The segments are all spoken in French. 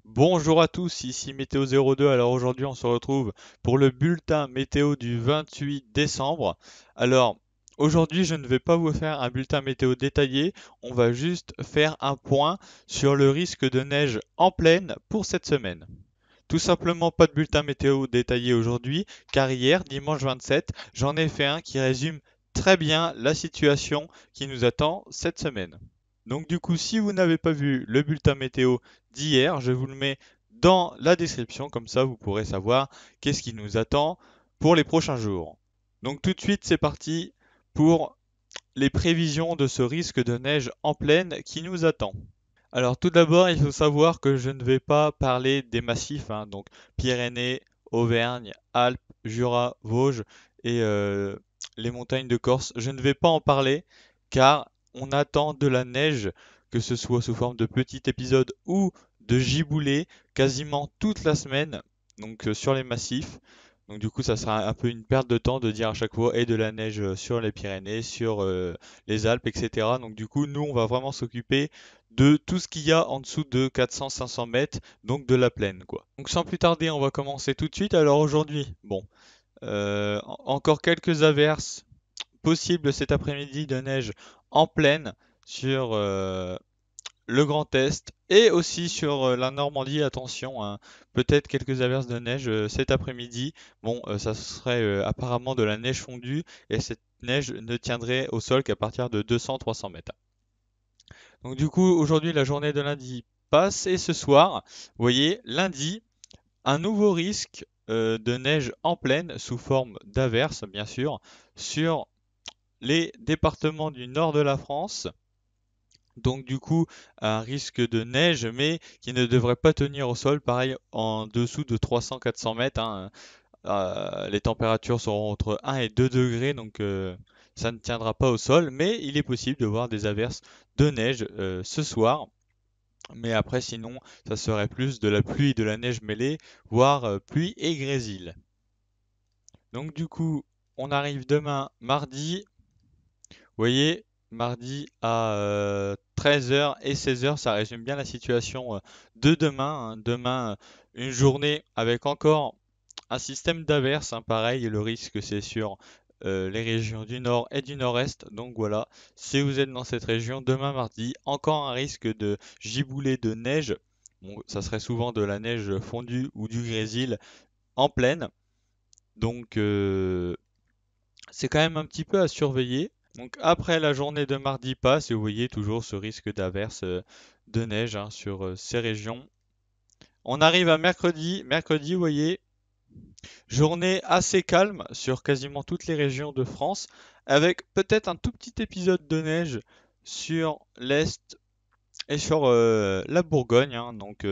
Bonjour à tous, ici Météo 02. Alors aujourd'hui, on se retrouve pour le bulletin météo du 28 décembre. Alors aujourd'hui, je ne vais pas vous faire un bulletin météo détaillé, on va juste faire un point sur le risque de neige en plaine pour cette semaine. Tout simplement pas de bulletin météo détaillé aujourd'hui, car hier, dimanche 27, j'en ai fait un qui résume très bien la situation qui nous attend cette semaine. Donc du coup, si vous n'avez pas vu le bulletin météo d'hier, je vous le mets dans la description, comme ça vous pourrez savoir qu'est-ce qui nous attend pour les prochains jours. Donc tout de suite, c'est parti pour les prévisions de ce risque de neige en plaine qui nous attend. Alors tout d'abord, il faut savoir que je ne vais pas parler des massifs, hein, donc Pyrénées, Auvergne, Alpes, Jura, Vosges et les montagnes de Corse. Je ne vais pas en parler car on attend de la neige, que ce soit sous forme de petits épisodes ou de giboulées, quasiment toute la semaine, donc sur les massifs. Donc du coup, ça sera un peu une perte de temps de dire à chaque fois et de la neige sur les Pyrénées, sur les Alpes, etc. Donc du coup, nous, on va vraiment s'occuper de tout ce qu'il y a en dessous de 400-500 mètres, donc de la plaine, quoi. Donc sans plus tarder, on va commencer tout de suite. Alors aujourd'hui, bon, encore quelques averses possibles cet après-midi de neige en plaine sur le Grand Est et aussi sur la Normandie. Attention, hein, peut-être quelques averses de neige cet après-midi. Bon, ça serait apparemment de la neige fondue et cette neige ne tiendrait au sol qu'à partir de 200-300 mètres. Donc du coup, aujourd'hui, la journée de lundi passe et ce soir, vous voyez, lundi, un nouveau risque de neige en plaine sous forme d'averse, bien sûr, sur les départements du nord de la France. Donc du coup, un risque de neige, mais qui ne devrait pas tenir au sol, pareil, en dessous de 300-400 mètres, hein. Les températures seront entre 1 et 2 degrés, donc ça ne tiendra pas au sol, mais il est possible de voir des averses de neige ce soir. Mais après, sinon, ça serait plus de la pluie et de la neige mêlée, voire pluie et grésil. Donc du coup, on arrive demain mardi. Vous voyez, mardi à 13 heures et 16 heures, ça résume bien la situation de demain, hein. Demain, une journée avec encore un système d'averse, hein, pareil, le risque c'est sur les régions du nord et du nord-est. Donc voilà, si vous êtes dans cette région, demain mardi, encore un risque de giboulée de neige. Bon, ça serait souvent de la neige fondue ou du grésil en plaine. Donc c'est quand même un petit peu à surveiller. Donc après la journée de mardi passe et vous voyez toujours ce risque d'averse de neige, hein, sur ces régions. On arrive à mercredi. Mercredi, vous voyez, journée assez calme sur quasiment toutes les régions de France, avec peut-être un tout petit épisode de neige sur l'Est et sur la Bourgogne, hein. Donc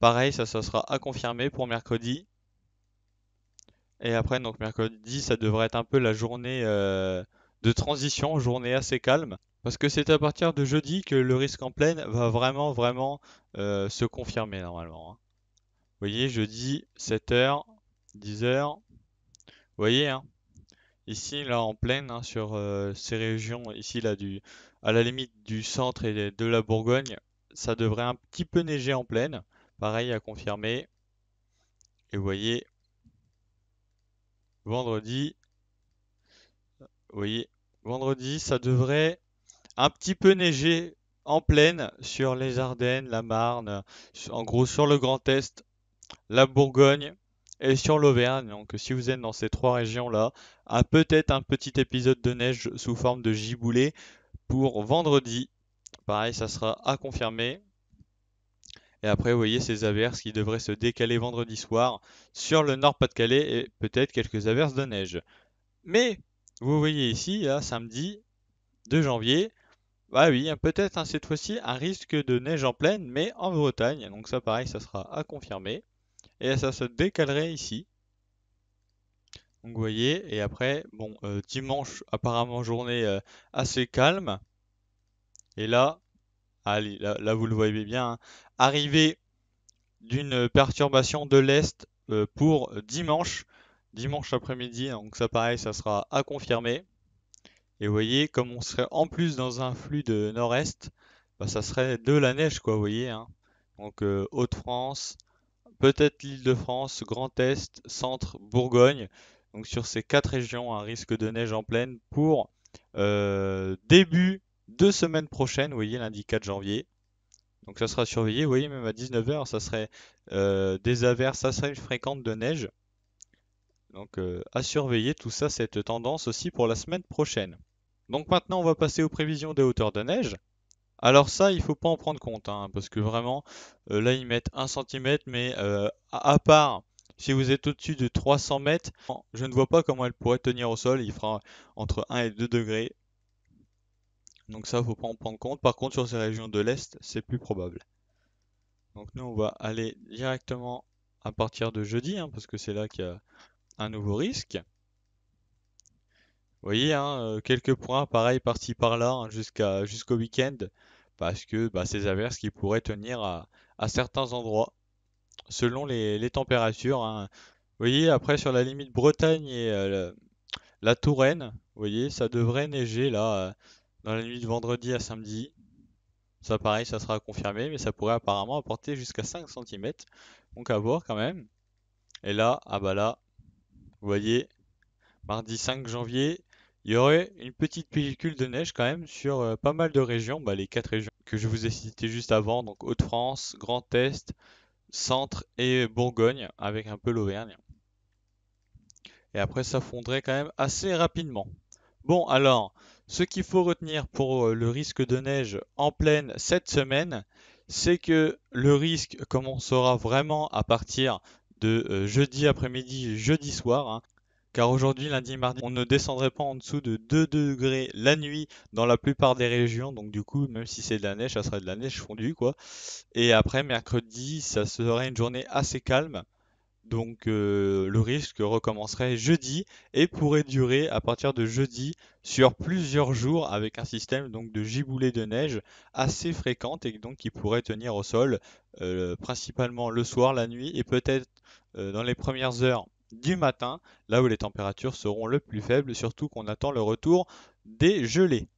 pareil, ça sera à confirmer pour mercredi. Et après, donc mercredi, ça devrait être un peu la journée de transition, journée assez calme. Parce que c'est à partir de jeudi que le risque en pleine va vraiment, vraiment se confirmer normalement, hein. Vous voyez, jeudi, 7 heures, 10 heures. Vous voyez, hein, ici, là, en plaine, hein, sur ces régions, ici, là, à la limite du centre et de la Bourgogne, ça devrait un petit peu neiger en plaine. Pareil à confirmer. Et vous voyez, vendredi, vous voyez, vendredi, ça devrait un petit peu neiger en plaine sur les Ardennes, la Marne, en gros sur le Grand Est, la Bourgogne et sur l'Auvergne. Donc si vous êtes dans ces trois régions-là, peut-être un petit épisode de neige sous forme de giboulée pour vendredi. Pareil, ça sera à confirmer. Et après, vous voyez ces averses qui devraient se décaler vendredi soir sur le Nord-Pas-de-Calais et peut-être quelques averses de neige. Mais vous voyez ici, là, samedi 2 janvier, bah oui, peut-être, hein, cette fois-ci un risque de neige en pleine, mais en Bretagne. Donc ça, pareil, ça sera à confirmer. Et ça se décalerait ici. Donc vous voyez, et après, bon, dimanche, apparemment journée assez calme. Et là, allez, là, vous le voyez bien, hein, arrivée d'une perturbation de l'Est pour dimanche après-midi. Donc ça, pareil, ça sera à confirmer. Et vous voyez, comme on serait en plus dans un flux de nord-est, bah, ça serait de la neige, quoi, vous voyez, hein. Donc Hauts-de-France, peut-être l'Île-de-France, Grand Est, Centre, Bourgogne. Donc sur ces quatre régions, un risque de neige en pleine pour début de semaine prochaine, vous voyez, lundi 4 janvier. Donc ça sera surveillé, vous voyez, même à 19 heures, ça serait des averses assez fréquentes de neige. Donc à surveiller tout ça, cette tendance aussi pour la semaine prochaine. Donc maintenant, on va passer aux prévisions des hauteurs de neige. Alors ça, il faut pas en prendre compte, hein, parce que vraiment, là, ils mettent 1 cm, mais à part si vous êtes au-dessus de 300 mètres, je ne vois pas comment elle pourrait tenir au sol. Il fera entre 1 et 2 degrés. Donc ça, faut pas en prendre compte. Par contre, sur ces régions de l'Est, c'est plus probable. Donc nous, on va aller directement à partir de jeudi, hein, parce que c'est là qu'il y a un nouveau risque. Vous voyez, hein, quelques points, pareil, par-ci par-là, hein, jusqu'au week-end, parce que bah, ces averses qui pourraient tenir à certains endroits, selon les températures, hein. Vous voyez, après, sur la limite Bretagne et la Touraine, vous voyez, ça devrait neiger là, dans la nuit de vendredi à samedi. Ça, pareil, ça sera confirmé, mais ça pourrait apparemment apporter jusqu'à 5 cm. Donc à voir quand même. Et là, ah bah là, vous voyez, mardi 5 janvier, il y aurait une petite pellicule de neige quand même sur pas mal de régions, bah, les quatre régions que je vous ai citées juste avant, donc Hauts-de-France, Grand Est, Centre et Bourgogne, avec un peu l'Auvergne. Et après, ça fondrait quand même assez rapidement. Bon, alors, ce qu'il faut retenir pour le risque de neige en pleine cette semaine, c'est que le risque commencera vraiment à partir de jeudi après-midi, jeudi soir, hein. Car aujourd'hui, lundi, mardi, on ne descendrait pas en dessous de 2 degrés la nuit dans la plupart des régions. Donc du coup, même si c'est de la neige, ça serait de la neige fondue, quoi. Et après, mercredi, ça serait une journée assez calme. Donc le risque recommencerait jeudi et pourrait durer à partir de jeudi sur plusieurs jours avec un système donc de giboulées de neige assez fréquente et donc qui pourrait tenir au sol principalement le soir, la nuit et peut-être dans les premières heures du matin, là où les températures seront le plus faibles, surtout qu'on attend le retour des gelées.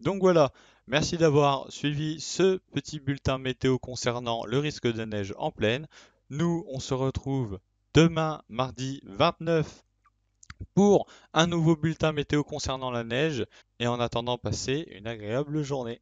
Donc voilà, merci d'avoir suivi ce petit bulletin météo concernant le risque de neige en pleine. Nous, on se retrouve demain, mardi 29, pour un nouveau bulletin météo concernant la neige. Et en attendant, passez une agréable journée.